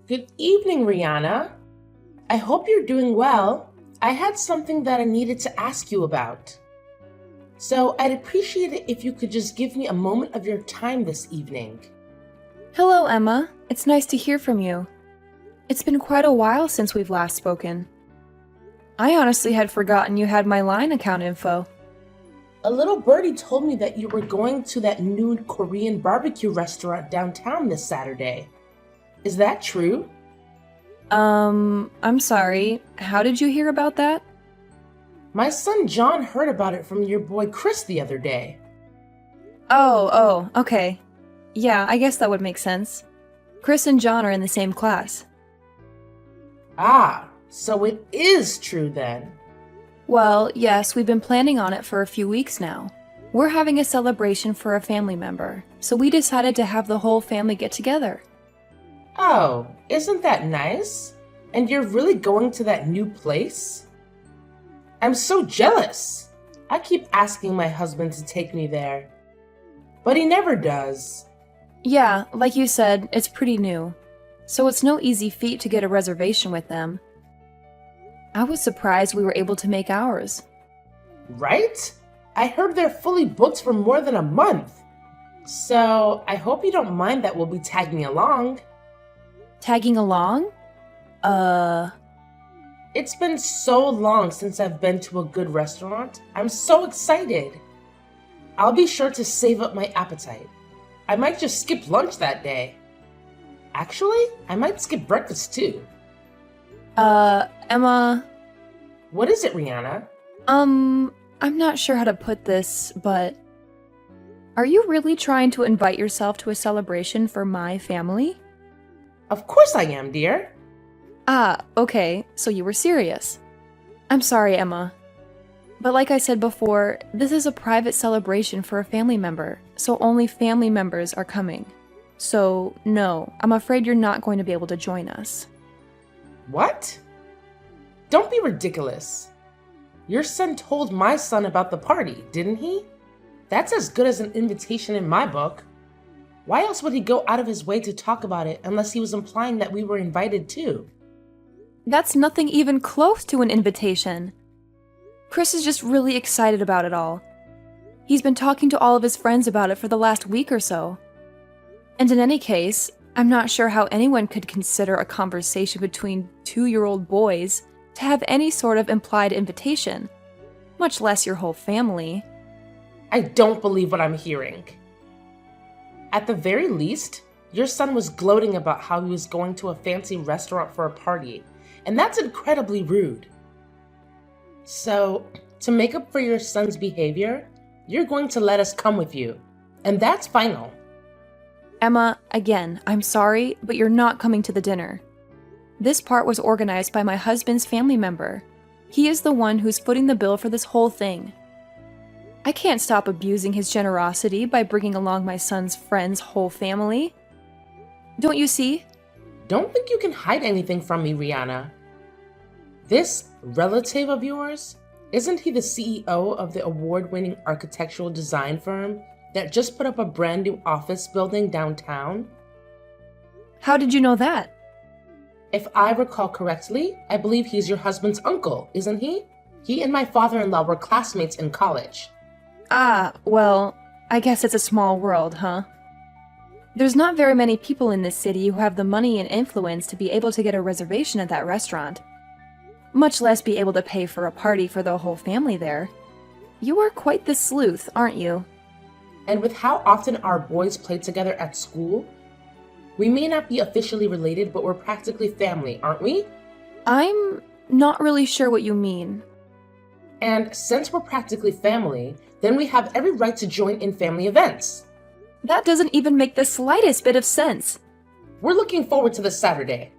Good evening, Rihanna. I hope you're doing well. I had something that I needed to ask you about. So I'd appreciate it if you could just give me a moment of your time this evening. Hello, Emma. It's nice to hear from you. It's been quite a while since we've last spoken. I honestly had forgotten you had my Line account info. A little birdie told me that you were going to that new Korean barbecue restaurant downtown this Saturday. Is that true? I'm sorry. How did you hear about that? My son John heard about it from your boy Chris the other day. Oh, okay. Yeah, I guess that would make sense. Chris and John are in the same class. Ah, so it is true then. Well, yes, we've been planning on it for a few weeks now. We're having a celebration for a family member, so we decided to have the whole family get together. Oh, isn't that nice? And you're really going to that new place? I'm so jealous. I keep asking my husband to take me there, but he never does. Yeah, like you said, it's pretty new, so it's no easy feat to get a reservation with them. I was surprised we were able to make ours. Right? I heard they're fully booked for more than a month. So I hope you don't mind that we'll be tagging along. Tagging along? It's been so long since I've been to a good restaurant. I'm so excited. I'll be sure to save up my appetite. I might just skip lunch that day. Actually, I might skip breakfast too. Emma... What is it, Rihanna? I'm not sure how to put this, but... Are you really trying to invite yourself to a celebration for my family? Of course I am, dear. Ah, okay, so you were serious. I'm sorry, Emma. But like I said before, this is a private celebration for a family member, so only family members are coming. So, no, I'm afraid you're not going to be able to join us. What? Don't be ridiculous. Your son told my son about the party, didn't he? That's as good as an invitation in my book. Why else would he go out of his way to talk about it unless he was implying that we were invited too? That's nothing even close to an invitation. Chris is just really excited about it all. He's been talking to all of his friends about it for the last week or so. And in any case, I'm not sure how anyone could consider a conversation between 2-year-old boys to have any sort of implied invitation, much less your whole family. I don't believe what I'm hearing. At the very least, your son was gloating about how he was going to a fancy restaurant for a party, and that's incredibly rude. So, to make up for your son's behavior, you're going to let us come with you, and that's final. Emma, again, I'm sorry, but you're not coming to the dinner. This part was organized by my husband's family member. He is the one who's footing the bill for this whole thing. I can't stop abusing his generosity by bringing along my son's friend's whole family. Don't you see? Don't think you can hide anything from me, Rihanna. This relative of yours, isn't he the CEO of the award-winning architectural design firm that just put up a brand new office building downtown? How did you know that? If I recall correctly, I believe he's your husband's uncle, isn't he? He and my father-in-law were classmates in college. Ah, well, I guess it's a small world, huh? There's not very many people in this city who have the money and influence to be able to get a reservation at that restaurant, much less be able to pay for a party for the whole family there. You are quite the sleuth, aren't you? And with how often our boys play together at school, we may not be officially related, but we're practically family, aren't we? I'm not really sure what you mean. And since we're practically family, then we have every right to join in family events. That doesn't even make the slightest bit of sense. We're looking forward to this Saturday.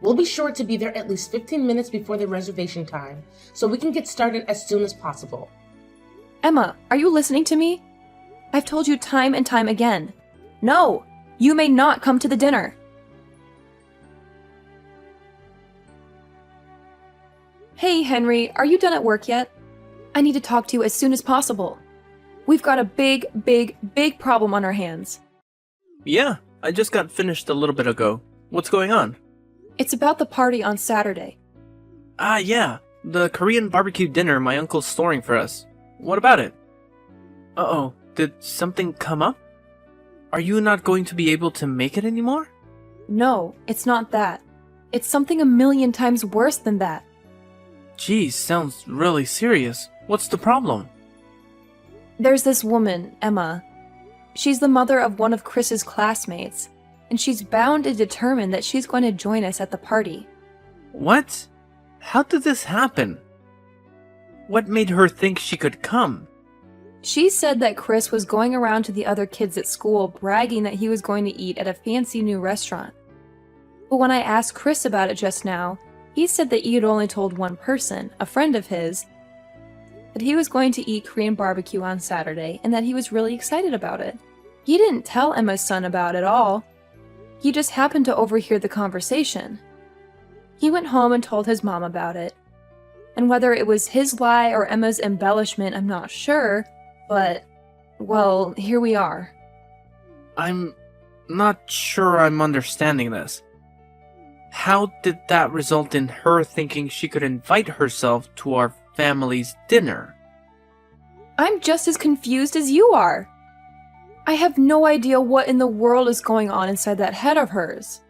We'll be sure to be there at least 15 minutes before the reservation time, so we can get started as soon as possible. Emma, are you listening to me? I've told you time and time again. No, you may not come to the dinner. Hey, Henry, are you done at work yet? I need to talk to you as soon as possible. We've got a big problem on our hands. Yeah, I just got finished a little bit ago. What's going on? It's about the party on Saturday. Ah, yeah. The Korean barbecue dinner my uncle's storing for us. What about it? Uh-oh. Did something come up? Are you not going to be able to make it anymore? No, it's not that. It's something a million times worse than that. Geez, sounds really serious. What's the problem? There's this woman, Emma. She's the mother of one of Chris's classmates, and she's bound and determined that she's going to join us at the party. What? How did this happen? What made her think she could come? She said that Chris was going around to the other kids at school bragging that he was going to eat at a fancy new restaurant. But when I asked Chris about it just now, he said that he had only told one person, a friend of his, that he was going to eat Korean barbecue on Saturday and that he was really excited about it. He didn't tell Emma's son about it all. He just happened to overhear the conversation. He went home and told his mom about it. And whether it was his lie or Emma's embellishment, I'm not sure, but, well, here we are. I'm not sure I'm understanding this. How did that result in her thinking she could invite herself to our family's dinner? I'm just as confused as you are. I have no idea what in the world is going on inside that head of hers.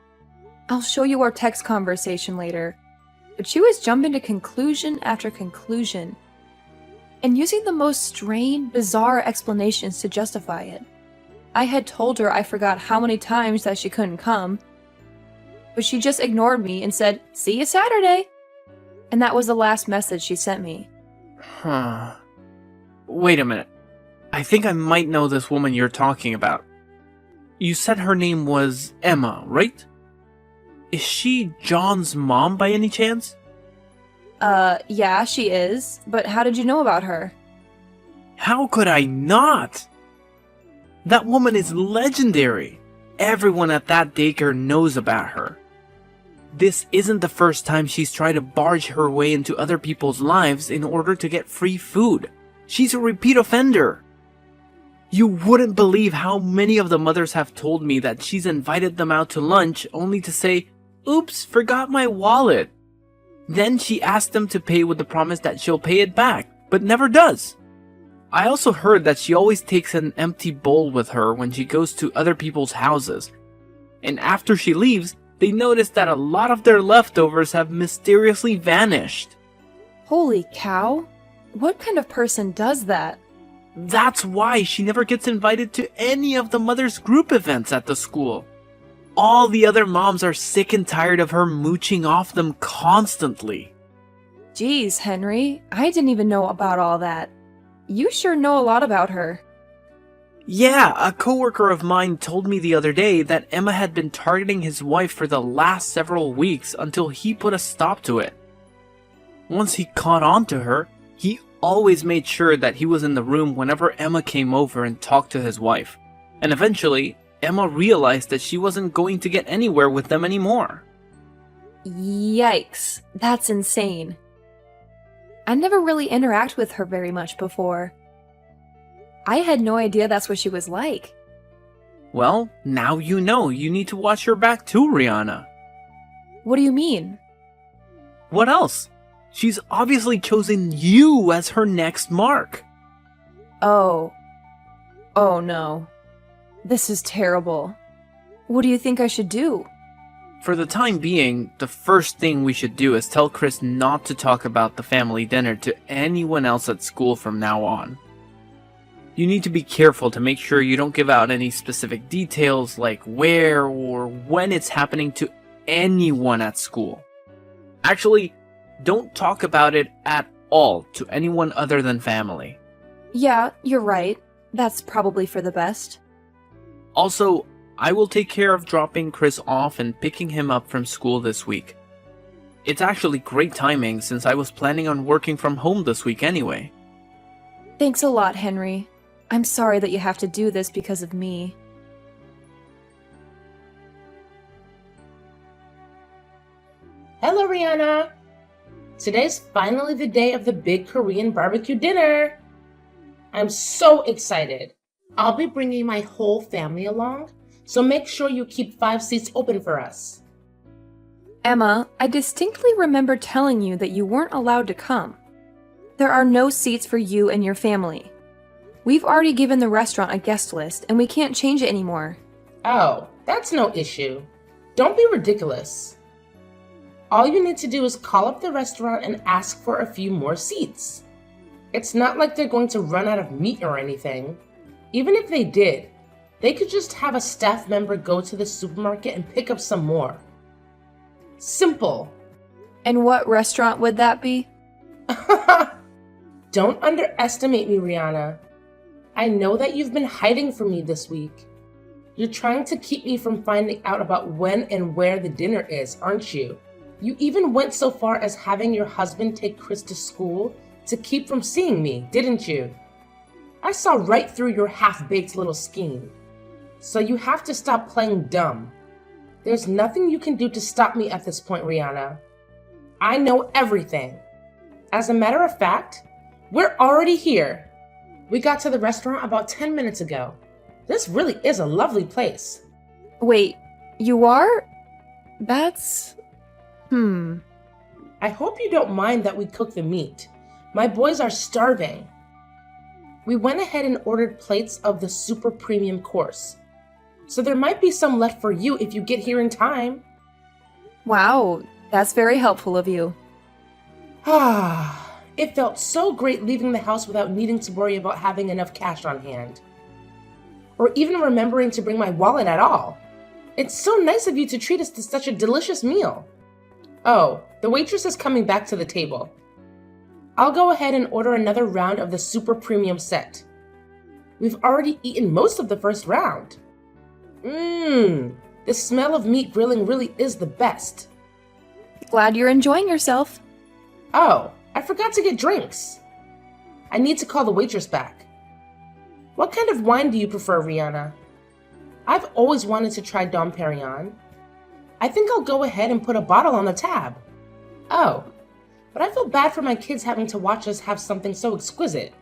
I'll show you our text conversation later, but she was jumping to conclusion after conclusion, and using the most strange, bizarre explanations to justify it. I had told her I forgot how many times that she couldn't come, but she just ignored me and said, "See you Saturday." And that was the last message she sent me. Huh. Wait a minute. I think I might know this woman you're talking about. You said her name was Emma, right? Is she John's mom by any chance? Yeah, she is. But how did you know about her? How could I not? That woman is legendary. Everyone at that daycare knows about her. This isn't the first time she's tried to barge her way into other people's lives in order to get free food. She's a repeat offender. You wouldn't believe how many of the mothers have told me that she's invited them out to lunch only to say, "Oops, forgot my wallet." Then she asks them to pay with the promise that she'll pay it back, but never does. I also heard that she always takes an empty bowl with her when she goes to other people's houses. And after she leaves, they notice that a lot of their leftovers have mysteriously vanished. Holy cow. What kind of person does that? That's why she never gets invited to any of the mothers' group events at the school. All the other moms are sick and tired of her mooching off them constantly. Geez, Henry, I didn't even know about all that. You sure know a lot about her. Yeah, a coworker of mine told me the other day that Emma had been targeting his wife for the last several weeks until he put a stop to it. Once he caught on to her, he always made sure that he was in the room whenever Emma came over and talked to his wife. And eventually, Emma realized that she wasn't going to get anywhere with them anymore. Yikes, that's insane. I never really interacted with her very much before. I had no idea that's what she was like. Well, now you know. You need to watch your back too, Rihanna. What do you mean? What else? She's obviously chosen you as her next mark. Oh no. This is terrible. What do you think I should do? For the time being, the first thing we should do is tell Chris not to talk about the family dinner to anyone else at school from now on. You need to be careful to make sure you don't give out any specific details like where or when it's happening to anyone at school. Actually, don't talk about it at all to anyone other than family. Yeah, you're right. That's probably for the best. Also, I will take care of dropping Chris off and picking him up from school this week. It's actually great timing since I was planning on working from home this week anyway. Thanks a lot, Henry. I'm sorry that you have to do this because of me. Hello, Rihanna. Today's finally the day of the big Korean barbecue dinner. I'm so excited. I'll be bringing my whole family along, so make sure you keep 5 seats open for us. Emma, I distinctly remember telling you that you weren't allowed to come. There are no seats for you and your family. We've already given the restaurant a guest list, and we can't change it anymore. Oh, that's no issue. Don't be ridiculous. All you need to do is call up the restaurant and ask for a few more seats. It's not like they're going to run out of meat or anything. Even if they did, they could just have a staff member go to the supermarket and pick up some more. Simple. And what restaurant would that be? Don't underestimate me, Rihanna. I know that you've been hiding from me this week. You're trying to keep me from finding out about when and where the dinner is, aren't you? You even went so far as having your husband take Chris to school to keep from seeing me, didn't you? I saw right through your half-baked little scheme. So you have to stop playing dumb. There's nothing you can do to stop me at this point, Rihanna. I know everything. As a matter of fact, we're already here. We got to the restaurant about 10 minutes ago. This really is a lovely place. Wait, you are? That's... I hope you don't mind that we cook the meat. My boys are starving. We went ahead and ordered plates of the super premium course. So there might be some left for you if you get here in time. Wow, that's very helpful of you. It felt so great leaving the house without needing to worry about having enough cash on hand. Or even remembering to bring my wallet at all. It's so nice of you to treat us to such a delicious meal. Oh, the waitress is coming back to the table. I'll go ahead and order another round of the super premium set. We've already eaten most of the first round. The smell of meat grilling really is the best. Glad you're enjoying yourself. Oh, I forgot to get drinks. I need to call the waitress back. What kind of wine do you prefer, Rihanna? I've always wanted to try Dom Perignon. I think I'll go ahead and put a bottle on the tab. Oh, but I feel bad for my kids having to watch us have something so exquisite.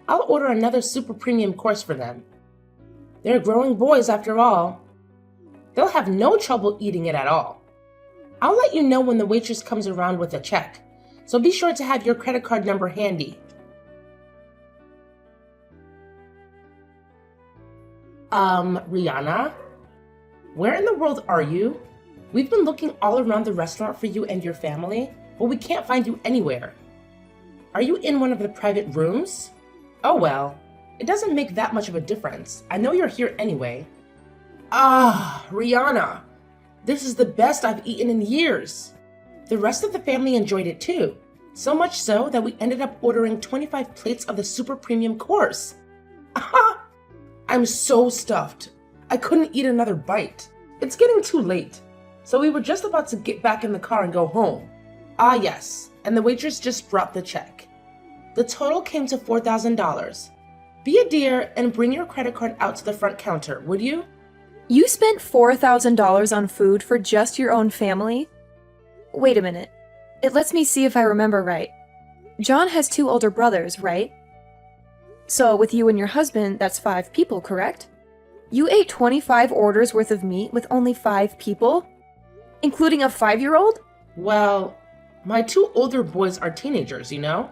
I'll order another super premium course for them. They're growing boys after all. They'll have no trouble eating it at all. I'll let you know when the waitress comes around with a check, so be sure to have your credit card number handy. Rihanna? Where in the world are you? We've been looking all around the restaurant for you and your family, but we can't find you anywhere. Are you in one of the private rooms? Oh well, it doesn't make that much of a difference. I know you're here anyway. Rihanna, this is the best I've eaten in years. The rest of the family enjoyed it too, so much so that we ended up ordering 25 plates of the super premium course. I'm so stuffed. I couldn't eat another bite. It's getting too late, so we were just about to get back in the car and go home. Ah yes, and the waitress just brought the check. The total came to $4,000. Be a dear and bring your credit card out to the front counter, would you? You spent $4,000 on food for just your own family? Wait a minute. It lets me see if I remember right. John has 2 older brothers, right? So with you and your husband, that's 5 people, correct? You ate 25 orders worth of meat with only 5 people? Including a 5-year-old? Well, my 2 older boys are teenagers, you know?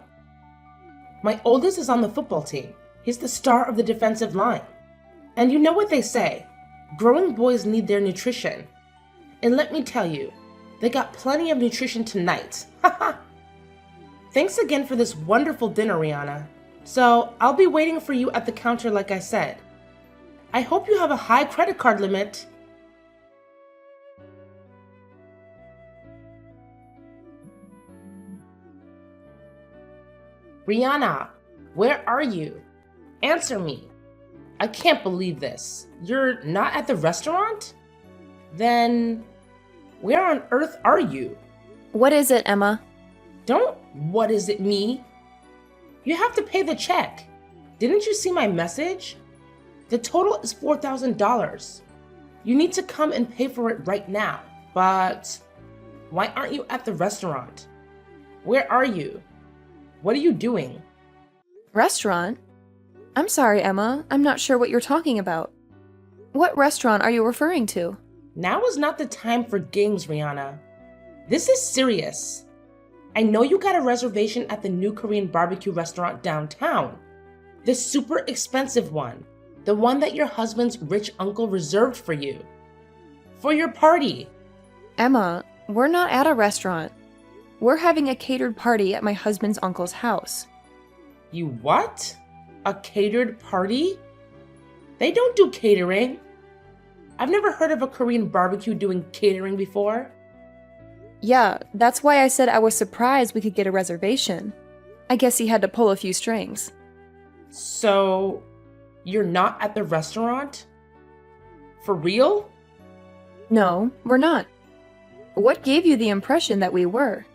My oldest is on the football team. He's the star of the defensive line. And you know what they say, growing boys need their nutrition. And let me tell you, they got plenty of nutrition tonight. Thanks again for this wonderful dinner, Rihanna. So I'll be waiting for you at the counter like I said. I hope you have a high credit card limit. Rihanna, where are you? Answer me. I can't believe this. You're not at the restaurant? Then, where on earth are you? What is it, Emma? What is it, me? You have to pay the check. Didn't you see my message? The total is $4,000. You need to come and pay for it right now. But why aren't you at the restaurant? Where are you? What are you doing? Restaurant? I'm sorry, Emma. I'm not sure what you're talking about. What restaurant are you referring to? Now is not the time for games, Rihanna. This is serious. I know you got a reservation at the new Korean barbecue restaurant downtown. The super expensive one. The one that your husband's rich uncle reserved for you. For your party. Emma, we're not at a restaurant. We're having a catered party at my husband's uncle's house. You what? A catered party? They don't do catering. I've never heard of a Korean barbecue doing catering before. Yeah, that's why I said I was surprised we could get a reservation. I guess he had to pull a few strings. So, you're not at the restaurant? For real? No, we're not. What gave you the impression that we were?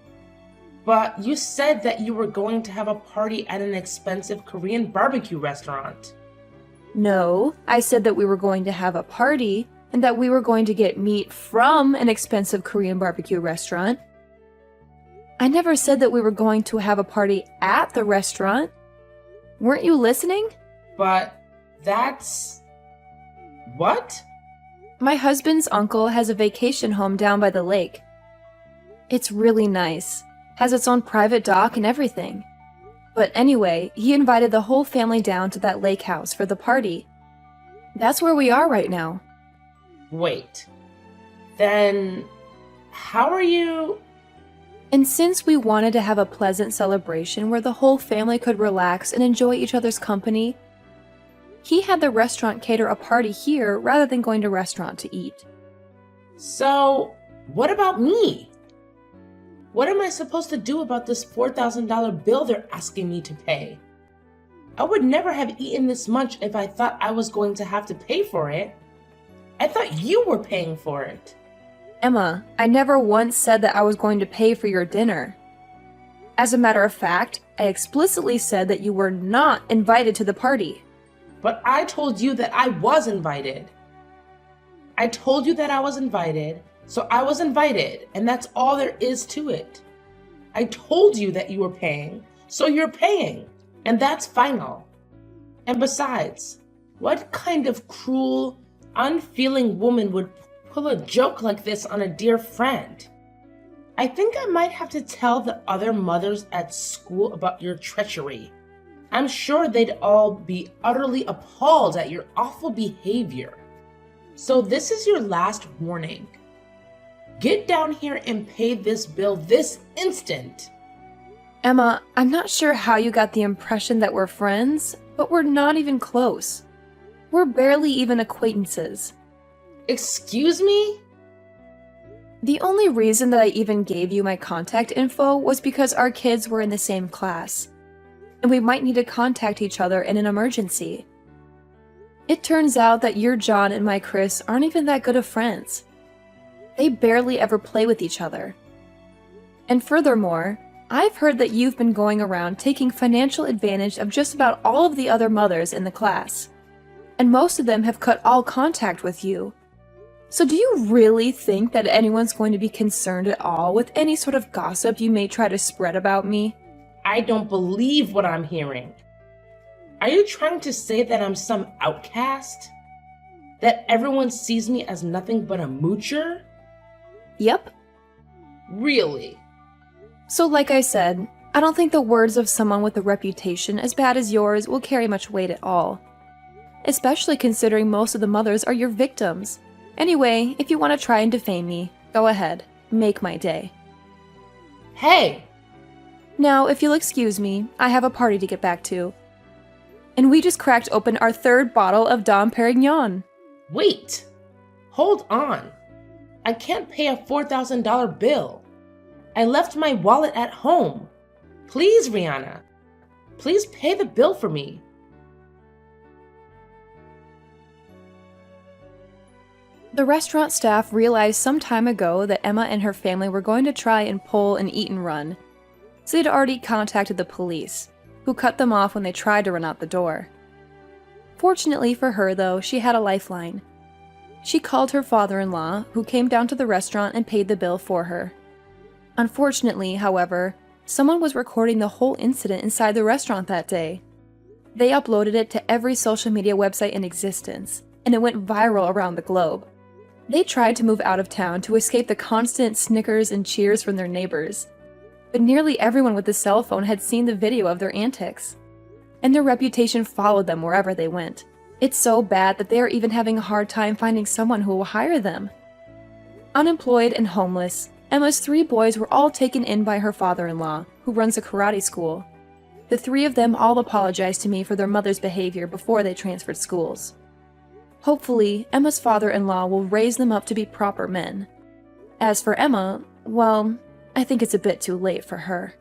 But you said that you were going to have a party at an expensive Korean barbecue restaurant. No, I said that we were going to have a party and that we were going to get meat from an expensive Korean barbecue restaurant. I never said that we were going to have a party at the restaurant. Weren't you listening? But that's... What? My husband's uncle has a vacation home down by the lake. It's really nice, has its own private dock and everything. But anyway, he invited the whole family down to that lake house for the party. That's where we are right now. Wait. Then... how are you... And since we wanted to have a pleasant celebration where the whole family could relax and enjoy each other's company, he had the restaurant cater a party here rather than going to a restaurant to eat. So, what about me? What am I supposed to do about this $4,000 bill they're asking me to pay? I would never have eaten this much if I thought I was going to have to pay for it. I thought you were paying for it. Emma, I never once said that I was going to pay for your dinner. As a matter of fact, I explicitly said that you were not invited to the party. But I told you that I was invited. I told you that I was invited, so I was invited, and that's all there is to it. I told you that you were paying, so you're paying, and that's final. And besides, what kind of cruel, unfeeling woman would pull a joke like this on a dear friend? I think I might have to tell the other mothers at school about your treachery. I'm sure they'd all be utterly appalled at your awful behavior. So this is your last warning. Get down here and pay this bill this instant. Emma, I'm not sure how you got the impression that we're friends, but we're not even close. We're barely even acquaintances. Excuse me? The only reason that I even gave you my contact info was because our kids were in the same class, and we might need to contact each other in an emergency. It turns out that your John and my Chris aren't even that good of friends. They barely ever play with each other. And furthermore, I've heard that you've been going around taking financial advantage of just about all of the other mothers in the class, and most of them have cut all contact with you. So do you really think that anyone's going to be concerned at all with any sort of gossip you may try to spread about me? I don't believe what I'm hearing. Are you trying to say that I'm some outcast? That everyone sees me as nothing but a moocher? Yep. Really? So like I said, I don't think the words of someone with a reputation as bad as yours will carry much weight at all. Especially considering most of the mothers are your victims. Anyway, if you want to try and defame me, go ahead. Make my day. Hey! Now, if you'll excuse me, I have a party to get back to. And we just cracked open our third bottle of Dom Perignon. Wait! Hold on. I can't pay a $4,000 bill. I left my wallet at home. Please, Rihanna. Please pay the bill for me. The restaurant staff realized some time ago that Emma and her family were going to try and pull an eat and run, so they'd already contacted the police, who cut them off when they tried to run out the door. Fortunately for her, though, she had a lifeline. She called her father-in-law, who came down to the restaurant and paid the bill for her. Unfortunately, however, someone was recording the whole incident inside the restaurant that day. They uploaded it to every social media website in existence, and it went viral around the globe. They tried to move out of town to escape the constant snickers and cheers from their neighbors. But nearly everyone with a cell phone had seen the video of their antics, and their reputation followed them wherever they went. It's so bad that they are even having a hard time finding someone who will hire them. Unemployed and homeless, Emma's 3 boys were all taken in by her father-in-law, who runs a karate school. The 3 of them all apologized to me for their mother's behavior before they transferred schools. Hopefully, Emma's father-in-law will raise them up to be proper men. As for Emma, well, I think it's a bit too late for her.